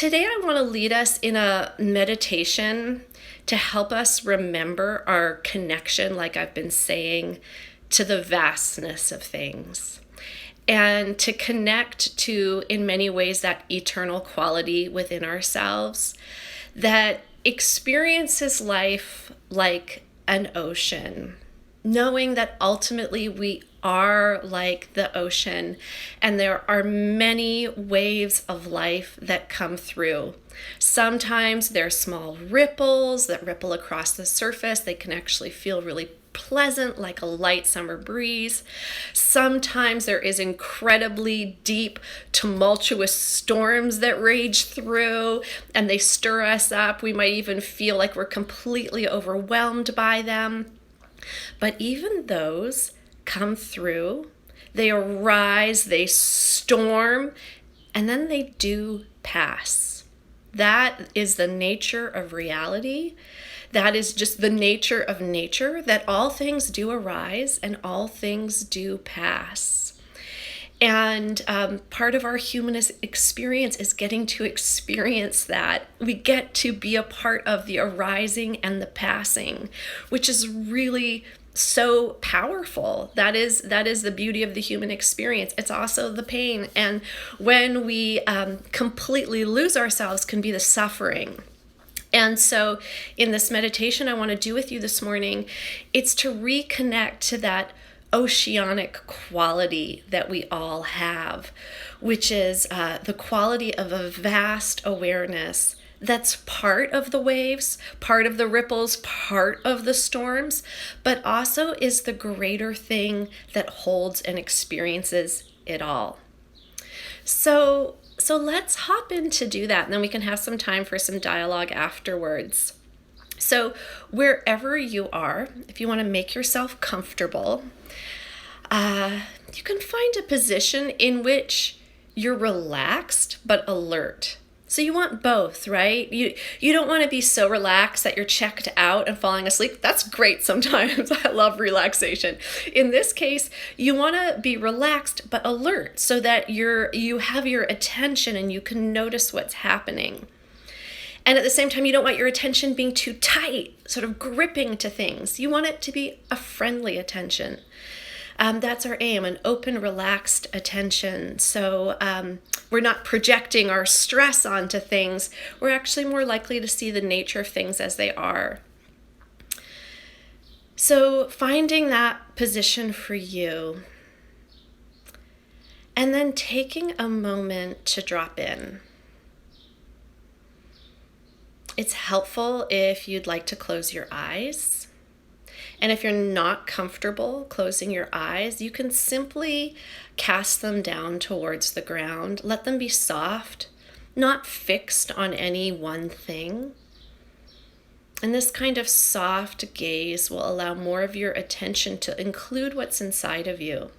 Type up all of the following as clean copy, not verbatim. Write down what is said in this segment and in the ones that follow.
Today, I want to lead us in a meditation to help us remember our connection, like I've been saying, to the vastness of things. And to connect to, in many ways, that eternal quality within ourselves that experiences life like an ocean, knowing that ultimately we are like the ocean and there are many waves of life that come through. Sometimes they're small ripples that ripple across the surface. They can actually feel really pleasant, like a light summer breeze. Sometimes there is incredibly deep, tumultuous storms that rage through and they stir us up. We might even feel like we're completely overwhelmed by them. But even those come through, they arise, they storm, and then they do pass. That is the nature of reality. That is just the nature of nature, that all things do arise and all things do pass. And part of our human experience is getting to experience that. We get to be a part of the arising and the passing, which is really so powerful. That is the beauty of the human experience. It's also the pain. And when we completely lose ourselves can be the suffering. And so in this meditation I want to do with you this morning, it's to reconnect to that oceanic quality that we all have, which is the quality of a vast awareness that's part of the waves, part of the ripples, part of the storms, but also is the greater thing that holds and experiences it all. So let's hop in to do that, and then we can have some time for some dialogue afterwards. So wherever you are, if you want to make yourself comfortable, you can find a position in which you're relaxed but alert. So you want both, right? You don't want to be so relaxed that you're checked out and falling asleep. That's great sometimes. I love relaxation. In this case, you want to be relaxed but alert so that you have your attention and you can notice what's happening. And at the same time, you don't want your attention being too tight, sort of gripping to things. You want it to be a friendly attention. That's our aim, an open, relaxed attention. So we're not projecting our stress onto things. We're actually more likely to see the nature of things as they are. So finding that position for you, and then taking a moment to drop in. It's helpful if you'd like to close your eyes. And if you're not comfortable closing your eyes, you can simply cast them down towards the ground. Let them be soft, not fixed on any one thing. And this kind of soft gaze will allow more of your attention to include what's inside of you.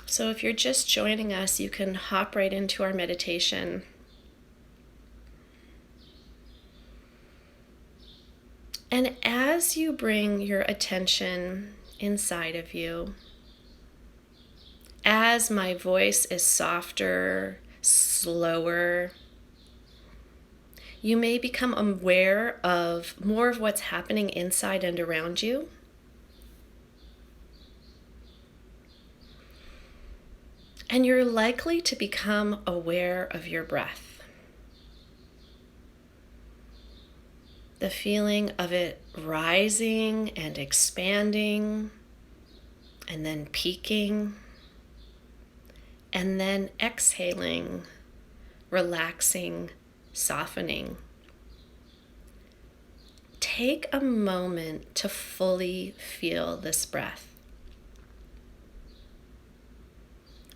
So if you're just joining us, you can hop right into our meditation. And as you bring your attention inside of you, as my voice is softer, slower, you may become aware of more of what's happening inside and around you. And you're likely to become aware of your breath. The feeling of it rising and expanding, and then peaking, and then exhaling, relaxing, softening. Take a moment to fully feel this breath.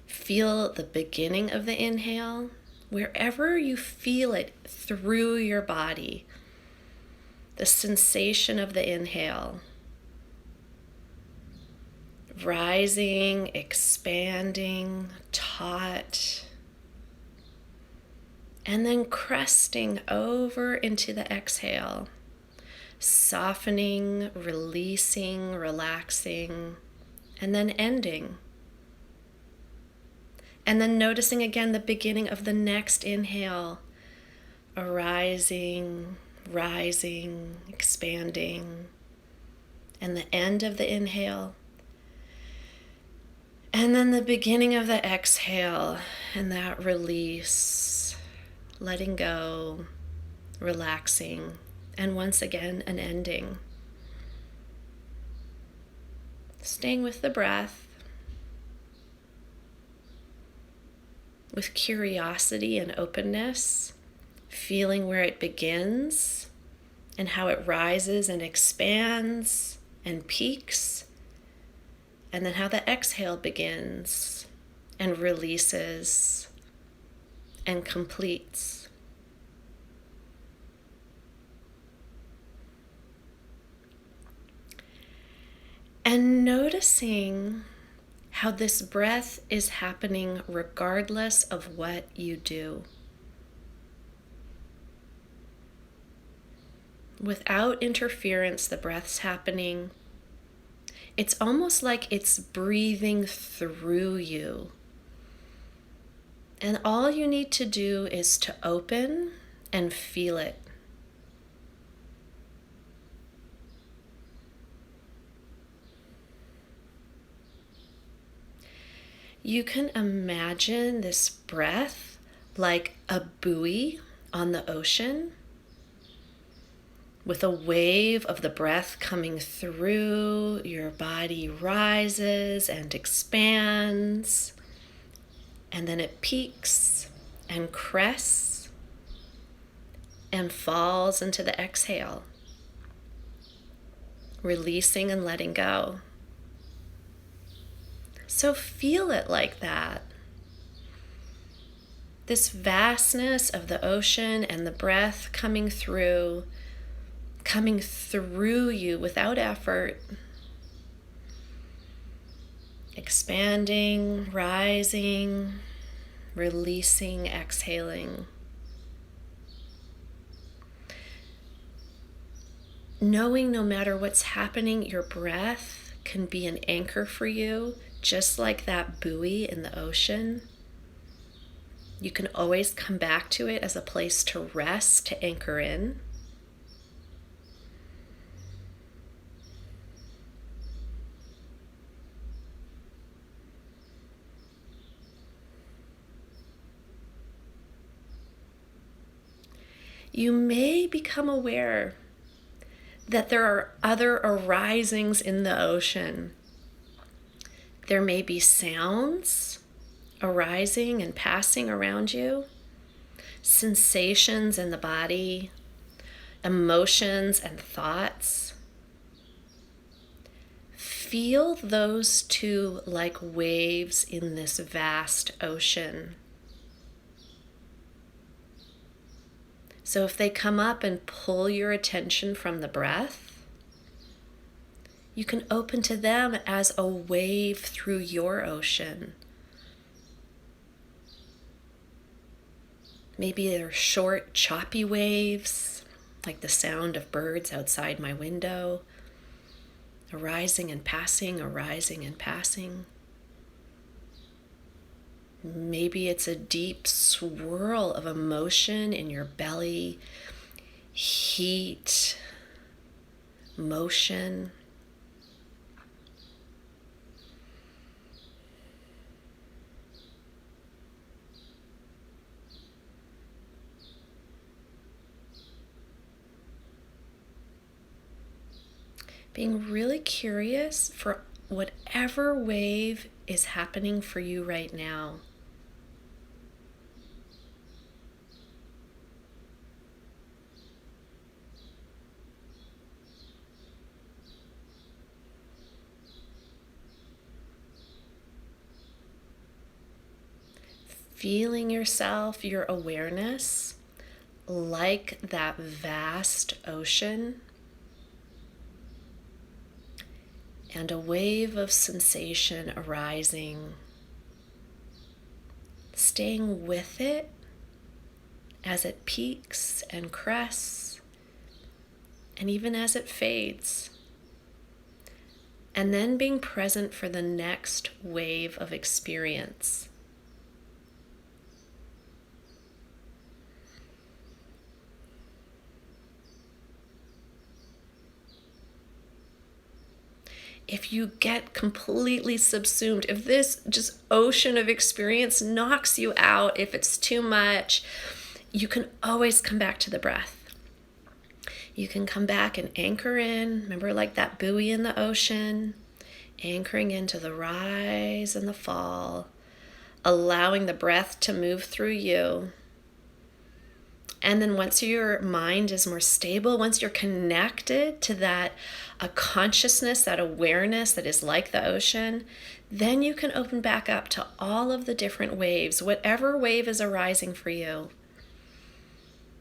Feel the beginning of the inhale, wherever you feel it through your body. The sensation of the inhale, rising, expanding, taut, and then cresting over into the exhale, softening, releasing, relaxing, and then ending. And then noticing again the beginning of the next inhale, arising, rising, expanding, and the end of the inhale. And then the beginning of the exhale and that release, letting go, relaxing, and once again an ending. Staying with the breath, with curiosity and openness, feeling where it begins and how it rises and expands and peaks, and then how the exhale begins and releases and completes. And noticing how this breath is happening regardless of what you do. Without interference, the breath's happening. It's almost like it's breathing through you. And all you need to do is to open and feel it. You can imagine this breath like a buoy on the ocean, with a wave of the breath coming through, your body rises and expands, and then it peaks and crests and falls into the exhale, releasing and letting go. So feel it like that. This vastness of the ocean and the breath coming through you without effort, expanding, rising, releasing, exhaling. Knowing no matter what's happening, your breath can be an anchor for you, just like that buoy in the ocean. You can always come back to it as a place to rest, to anchor in. You may become aware that there are other arisings in the ocean. There may be sounds arising and passing around you, sensations in the body, emotions and thoughts. Feel those two like waves in this vast ocean. So if they come up and pull your attention from the breath, you can open to them as a wave through your ocean. Maybe they're short, choppy waves, like the sound of birds outside my window, arising and passing, arising and passing. Maybe it's a deep swirl of emotion in your belly, heat, motion. Being really curious for whatever wave is happening for you right now. Feeling yourself, your awareness, like that vast ocean, and a wave of sensation arising, staying with it as it peaks and crests, and even as it fades, and then being present for the next wave of experience. if you get completely subsumed, if this just ocean of experience knocks you out, if it's too much, you can always come back to the breath. You can come back and anchor in. Remember, like that buoy in the ocean, anchoring into the rise and the fall, allowing the breath to move through you. And then once your mind is more stable, once you're connected to that a consciousness, that awareness that is like the ocean, then you can open back up to all of the different waves, whatever wave is arising for you.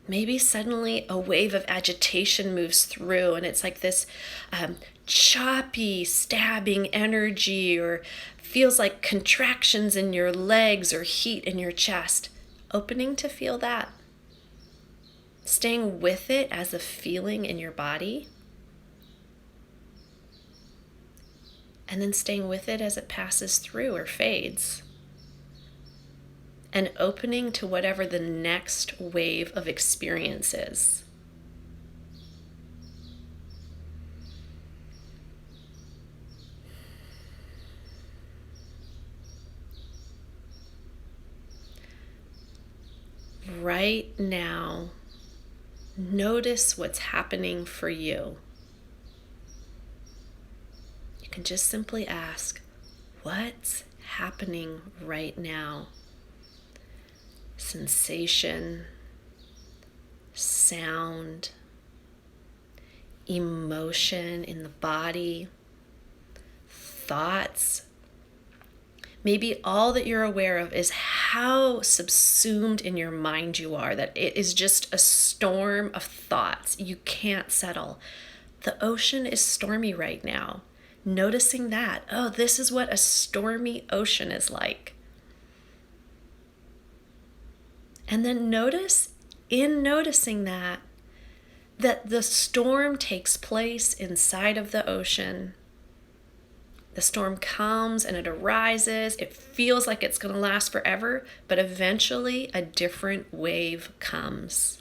Maybe suddenly a wave of agitation moves through and it's like this choppy, stabbing energy, or feels like contractions in your legs or heat in your chest. Opening to feel that. Staying with it as a feeling in your body. And then staying with it as it passes through or fades. And opening to whatever the next wave of experience is. Right now, notice what's happening for you. You can just simply ask, what's happening right now? Sensation, sound, emotion in the body, thoughts. Maybe all that you're aware of is how subsumed in your mind you are, that it is just a storm of thoughts. You can't settle. The ocean is stormy right now. Noticing that, oh, this is what a stormy ocean is like. And then notice, in noticing that the storm takes place inside of the ocean. The storm comes and it arises. It feels like it's going to last forever, but eventually a different wave comes.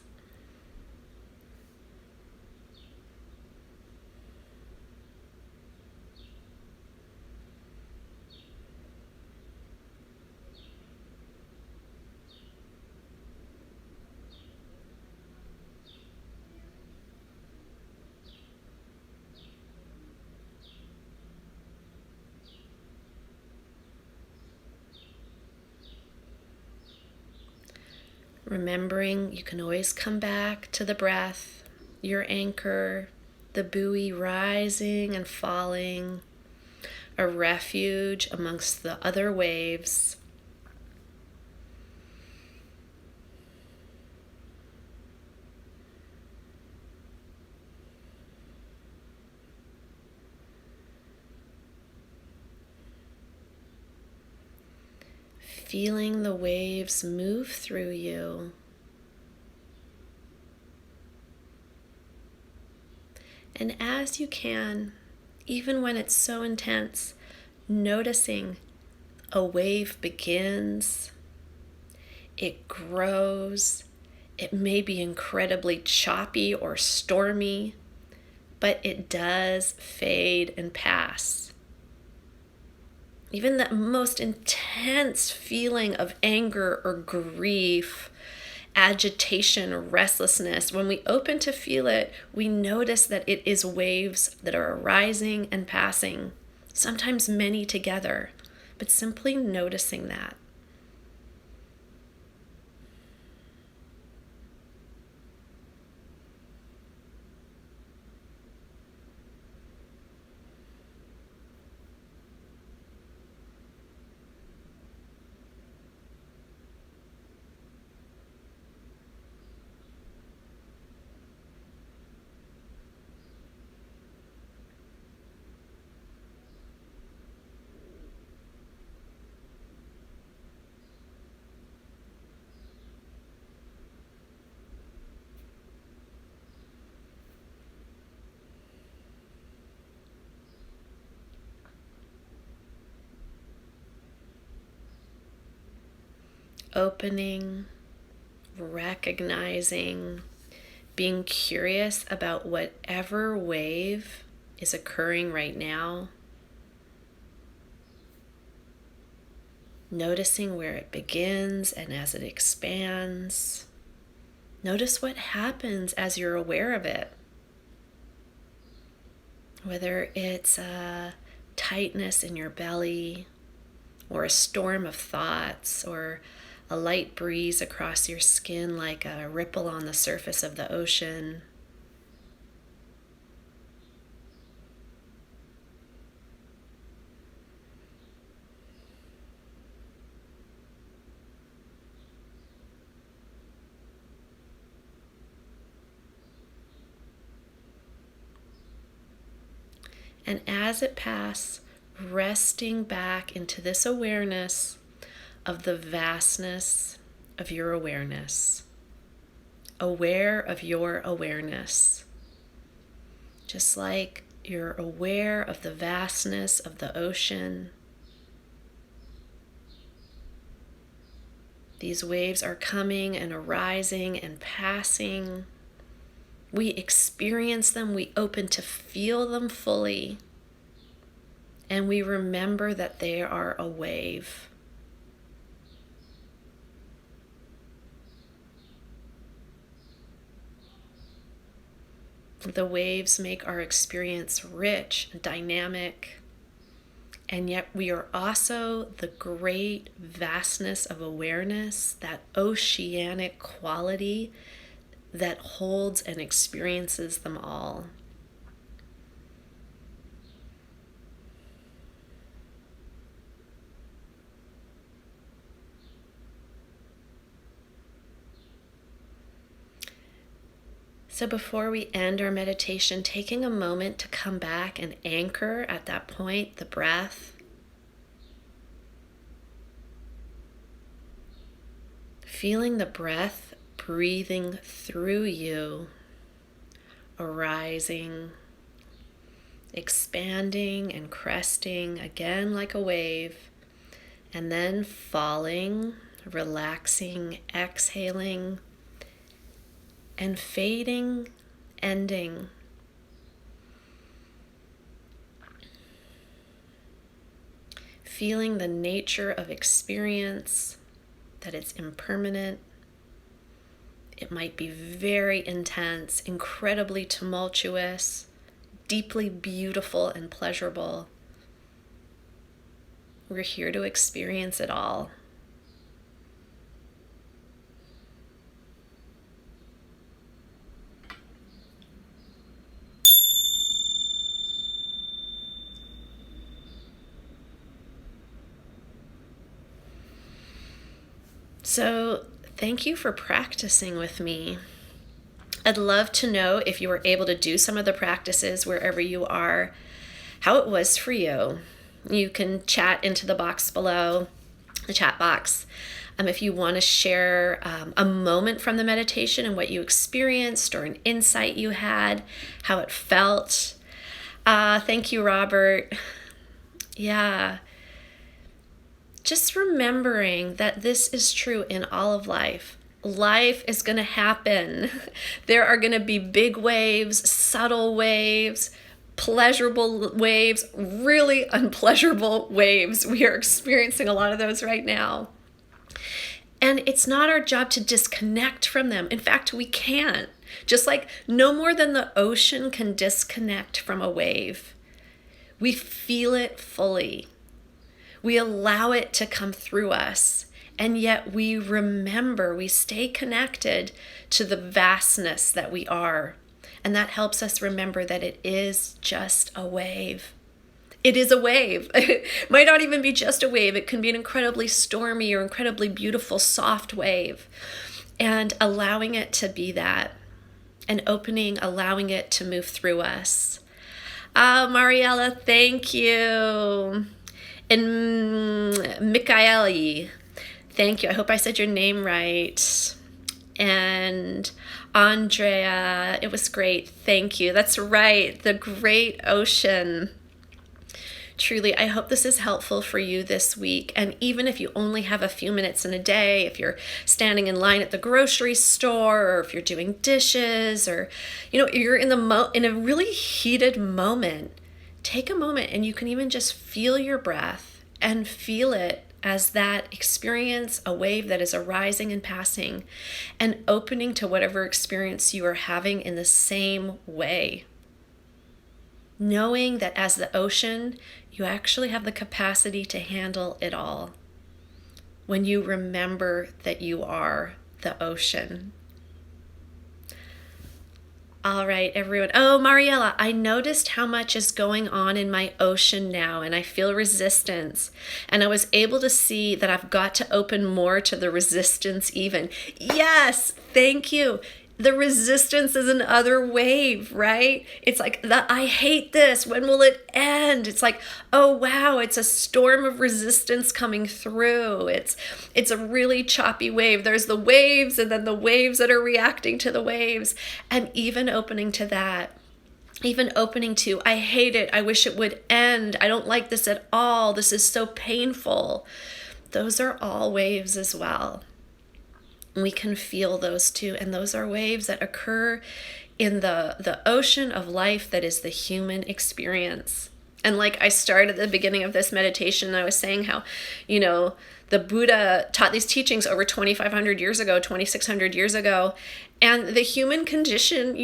Remembering you can always come back to the breath, your anchor, the buoy rising and falling, a refuge amongst the other waves. Feeling the waves move through you. And as you can, even when it's so intense, noticing a wave begins, it grows, it may be incredibly choppy or stormy, but it does fade and pass. Even that most intense feeling of anger or grief, agitation or restlessness, when we open to feel it, we notice that it is waves that are arising and passing, sometimes many together, but simply noticing that. Opening, recognizing, being curious about whatever wave is occurring right now. noticing where it begins and as it expands. Notice what happens as you're aware of it. Whether it's a tightness in your belly, or a storm of thoughts, or a light breeze across your skin like a ripple on the surface of the ocean. And as it passes, resting back into this awareness of the vastness of your awareness. Aware of your awareness. Just like you're aware of the vastness of the ocean. These waves are coming and arising and passing. We experience them, we open to feel them fully, and we remember that they are a wave. The waves make our experience rich, dynamic, and yet we are also the great vastness of awareness, that oceanic quality that holds and experiences them all. So before we end our meditation, taking a moment to come back and anchor at that point, the breath. Feeling the breath breathing through you, arising, expanding and cresting again like a wave, and then falling, relaxing, exhaling, and fading, ending. Feeling the nature of experience, that it's impermanent. It might be very intense, incredibly tumultuous, deeply beautiful and pleasurable. We're here to experience it all. So, thank you for practicing with me. I'd love to know if you were able to do some of the practices wherever you are, how it was for you. You can chat into the box below, the chat box. If you want to share a moment from the meditation and what you experienced or an insight you had, how it felt. Thank you, Robert. Yeah. Just remembering that this is true in all of life. Life is going to happen. There are going to be big waves, subtle waves, pleasurable waves, really unpleasurable waves. We are experiencing a lot of those right now. And it's not our job to disconnect from them. In fact, we can't. Just like no more than the ocean can disconnect from a wave. We feel it fully. We allow it to come through us, and yet we remember, we stay connected to the vastness that we are. And that helps us remember that it is just a wave. It is a wave. It might not even be just a wave. It can be an incredibly stormy or incredibly beautiful, soft wave. And allowing it to be that, and allowing it to move through us. Mariella, thank you. And Mikaeli, thank you. I hope I said your name right. And Andrea, it was great. Thank you. That's right. The great ocean. Truly, I hope this is helpful for you this week. And even if you only have a few minutes in a day, if you're standing in line at the grocery store, or if you're doing dishes, or you're in a really heated moment, take a moment and you can even just feel your breath and feel it as that experience, a wave that is arising and passing, and opening to whatever experience you are having in the same way. Knowing that as the ocean, you actually have the capacity to handle it all. When you remember that you are the ocean. All right, everyone. Oh, Mariella, I noticed how much is going on in my ocean now, and I feel resistance. And I was able to see that I've got to open more to the resistance even. Yes, thank you. The resistance is another wave, right? It's like, I hate this. When will it end? It's like, oh, wow, it's a storm of resistance coming through. It's a really choppy wave. There's the waves and then the waves that are reacting to the waves. And even opening to that. Even opening to, I hate it. I wish it would end. I don't like this at all. This is so painful. Those are all waves as well. We can feel those too. And those are waves that occur in the ocean of life that is the human experience. And like I started at the beginning of this meditation, I was saying how, the Buddha taught these teachings over 2,500 years ago, 2,600 years ago. And the human condition,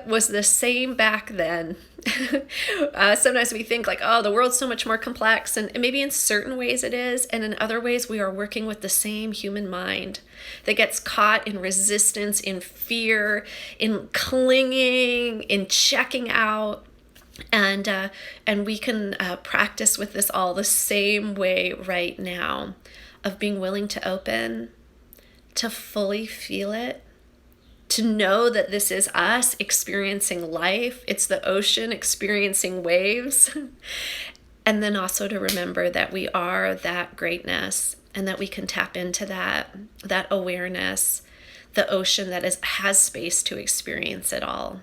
was the same back then. Sometimes we think like, oh, the world's so much more complex. And maybe in certain ways it is. And in other ways, we are working with the same human mind that gets caught in resistance, in fear, in clinging, in checking out. And we can practice with this all the same way right now, of being willing to open, to fully feel it, to know that this is us experiencing life. It's the ocean experiencing waves. And then also to remember that we are that greatness and that we can tap into that awareness, the ocean that has space to experience it all.